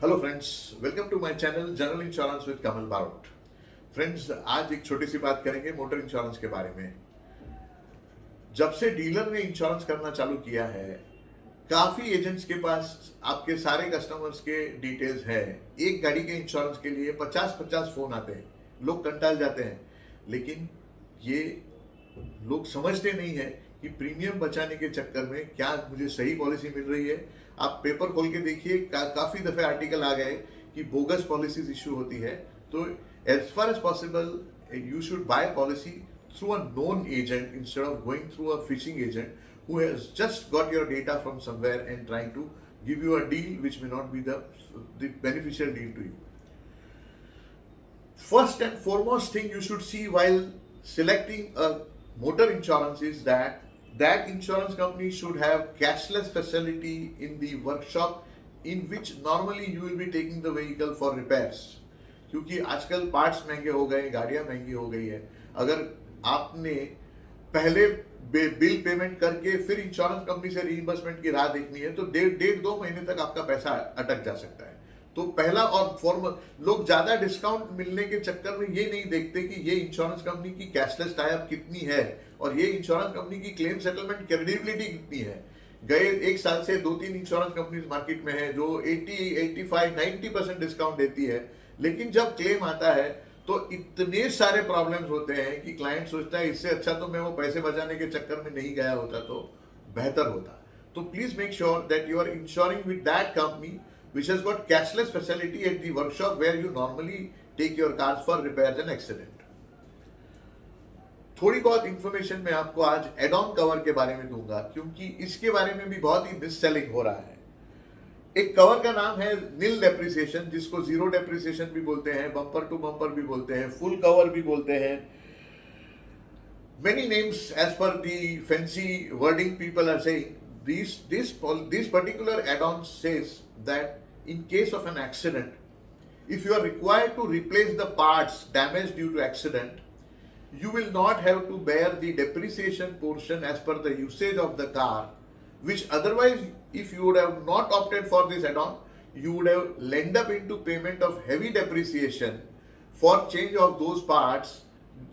Hello friends, welcome to my channel general insurance with Kamal Barot. Friends, आज एक छोटी सी बात करेंगे मोटर इंश्योरेंस के बारे में। जब से डीलर ने इंश्योरेंस करना चालू किया है, काफी एजेंट्स के पास आपके सारे कस्टमर्स के डिटेल्स है। एक गाड़ी के इंश्योरेंस के लिए 50-50 फोन आते हैं, लोग कंटाल जाते हैं। लेकिन ये लोग समझते नहीं है कि प्रीमियम बचाने के चक्कर में क्या मुझे सही पॉलिसी मिल रही है। आप पेपर खोल के देखिए, काफी दफे आर्टिकल आ गए कि बोगस पॉलिसीज इश्यू होती है। तो as far as possible you should buy policy through a known agent instead of going through a fishing agent who has just got your data from somewhere and trying to give you a deal which may not be the beneficial deal to you. First and foremost thing you should see while selecting a motor insurance is that insurance company should have cashless facility in the workshop in which normally you will be taking the vehicle for repairs. क्योंकि आजकल parts महंगे हो गए, गाड़ियां महंगी हो गई है। अगर आपने पहले बिल पेमेंट करके फिर इंश्योरेंस कंपनी से रीइंबर्समेंट की राह देखनी है तो डेढ़ दो महीने तक आपका पैसा अटक जा सकता है। तो पहला और फॉर्मल, लोग ज्यादा डिस्काउंट मिलने के चक्कर में ये नहीं देखते कि ये इंश्योरेंस कंपनी की कैशलेस टाइप कितनी है और ये इंश्योरेंस कंपनी की क्लेम सेटलमेंट क्रेडिबिलिटी कितनी है। गए एक साल से 2-3 इंश्योरेंस कंपनीज मार्केट में है जो 80, 85, 90% डिस्काउंट देती है, लेकिन जब क्लेम आता है तो इतने सारे प्रॉब्लम्स होते हैं कि क्लाइंट सोचता है इससे अच्छा तो मैं वो पैसे बचाने के चक्कर में नहीं गया होता तो बेहतर होता। तो please make sure that you are insuring with that company which has got cashless facility at the workshop where you normally take your cars for repairs and accident. थोड़ी बहुत इंफॉर्मेशन मैं आपको आज एड ऑन कवर के बारे में दूंगा क्योंकि इसके बारे में भी बहुत ही मिस सेलिंग हो रहा है। एक कवर का नाम है नील डेप्रिसिएशन, जिसको जीरो डेप्रिसिएशन भी बोलते हैं, बम्पर टू बम्पर भी बोलते हैं, फुल कवर भी बोलते हैं। Many names as per the fancy wording people are saying. This particular add-on says that in case of an accident, if you are required to replace the parts damaged due to accident, you will not have to bear the depreciation portion as per the usage of the car, which otherwise, if you would have not opted for this add-on, you would have lend up into payment of heavy depreciation for change of those parts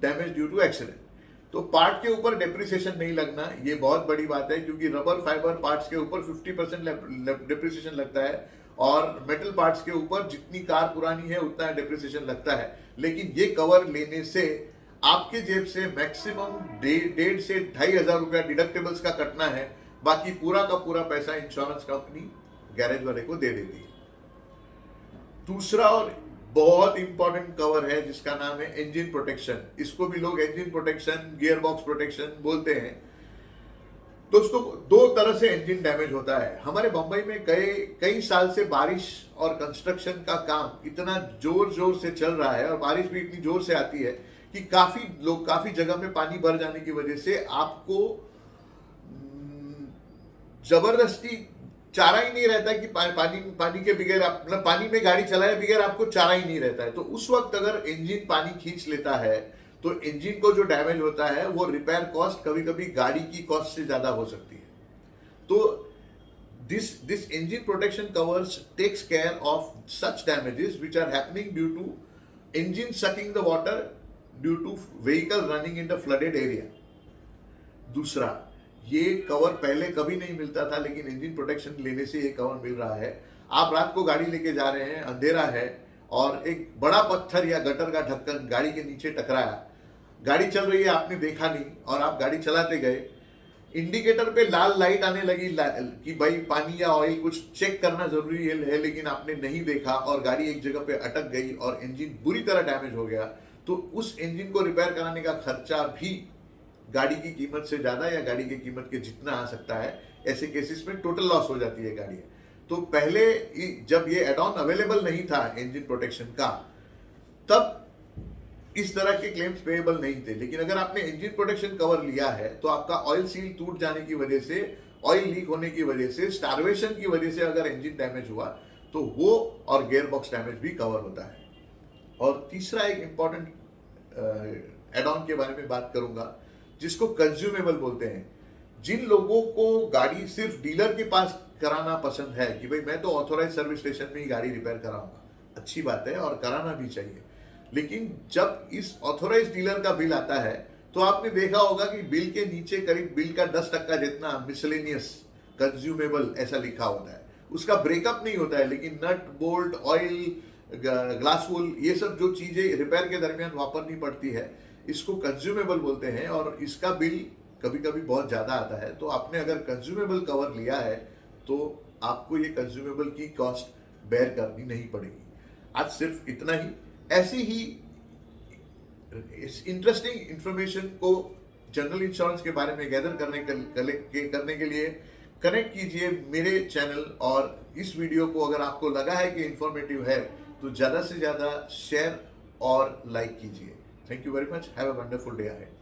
damaged due to accident. तो part के ऊपर depreciation नहीं लगना, ये बहुत बड़ी बात है क्योंकि रबर फाइबर पार्ट्स के ऊपर 50% डेप्रिसिएशन लगता है और मेटल पार्ट्स के ऊपर जितनी कार पुरानी है उतना डेप्रिसिएशन लगता है। लेकिन ये कवर लेने से आपके जेब से मैक्सिमम 1,500 से 2,500 रुपया डिडक्टेबल्स का कटना है, बाकी पूरा का पूरा पैसा इंश्योरेंस कंपनी गैरेज वाले को दे देती है। दूसरा और बहुत इंपॉर्टेंट कवर है जिसका नाम है इंजन प्रोटेक्शन। इसको भी लोग engine protection, gear box protection बोलते हैं। दोस्तों, दो तरह से इंजन डैमेज होता है। हमारे बंबई में कई साल से बारिश और कंस्ट्रक्शन का काम इतना जोर से चल रहा है और बारिश भी इतनी जोर से आती है कि काफी जगह में पानी भर जाने की वजह से आपको जबरदस्ती चारा ही नहीं रहता कि पानी के बगैर मतलब पानी में गाड़ी चलाए बगैर आपको चारा ही नहीं रहता है। तो उस वक्त अगर इंजन पानी खींच लेता है तो इंजन को जो डैमेज होता है वो रिपेयर कॉस्ट कभी कभी गाड़ी की कॉस्ट से ज्यादा हो सकती है। तो this engine protection covers takes care of such damages which are happening due to engine sucking the water due to vehicle running in the flooded area. दूसरा, ये कवर पहले कभी नहीं मिलता था, लेकिन इंजन प्रोटेक्शन लेने से ये कवर मिल रहा है। आप रात को गाड़ी लेके जा रहे हैं, अंधेरा है और एक बड़ा पत्थर या गटर का ढक्कन गाड़ी के नीचे टकराया, गाड़ी चल रही है, आपने देखा नहीं और आप गाड़ी चलाते गए, इंडिकेटर पे लाल लाइट आने लगी कि भाई पानी या ऑयल कुछ चेक करना जरूरी है, लेकिन आपने नहीं देखा और गाड़ी एक जगह पे अटक गई और इंजन बुरी तरह डैमेज हो गया। तो उस इंजन को रिपेयर कराने का खर्चा भी गाड़ी की कीमत से ज्यादा या गाड़ी की कीमत के जितना आ सकता है। ऐसे केसेस में टोटल लॉस हो जाती है गाड़ी। तो पहले जब ये एड ऑन अवेलेबल नहीं था इंजन प्रोटेक्शन का, तब इस तरह के क्लेम्स पेएबल नहीं थे। लेकिन अगर आपने इंजन प्रोटेक्शन कवर लिया है तो आपका ऑयल सील टूट जाने की वजह से, ऑयल लीक होने की वजह से, स्टार्वेशन की वजह से अगर इंजन डैमेज हुआ तो वो और गियर बॉक्स डैमेज भी कवर होता है। और तीसरा एक इंपॉर्टेंट एड ऑन के बारे में बात करूंगा जिसको कंज्यूमेबल बोलते हैं। जिन लोगों को गाड़ी सिर्फ डीलर के पास कराना पसंद है कि भाई मैं तो ऑथोराइज सर्विस स्टेशन में ही गाड़ी रिपेयर कराऊंगा, अच्छी बात है और कराना भी चाहिए। लेकिन जब इस ऑथोराइज डीलर का बिल आता है तो आपने देखा होगा कि बिल के नीचे करीब बिल का 10% जितना मिसलेनियस कंज्यूमेबल ऐसा लिखा होता है। उसका ब्रेकअप नहीं होता है, लेकिन nut bolt oil glass wool ये सब जो चीजें रिपेयर के दरमियान वापरनी पड़ती है इसको कंज्यूमेबल बोलते हैं, और इसका बिल कभी कभी बहुत ज्यादा आता है। तो आपने अगर कंज्यूमेबल कवर लिया है तो आपको ये कंज्यूमेबल की कॉस्ट बेयर करनी नहीं पड़ेगी। आज सिर्फ इतना ही। ऐसी ही इस इंटरेस्टिंग इंफॉर्मेशन को जनरल इंश्योरेंस के बारे में गैदर करने के लिए कनेक्ट कीजिए मेरे चैनल, और इस वीडियो को अगर आपको लगा है कि इंफॉर्मेटिव है तो ज़्यादा से ज़्यादा शेयर और लाइक कीजिए। Thank you very much. Have a wonderful day ahead.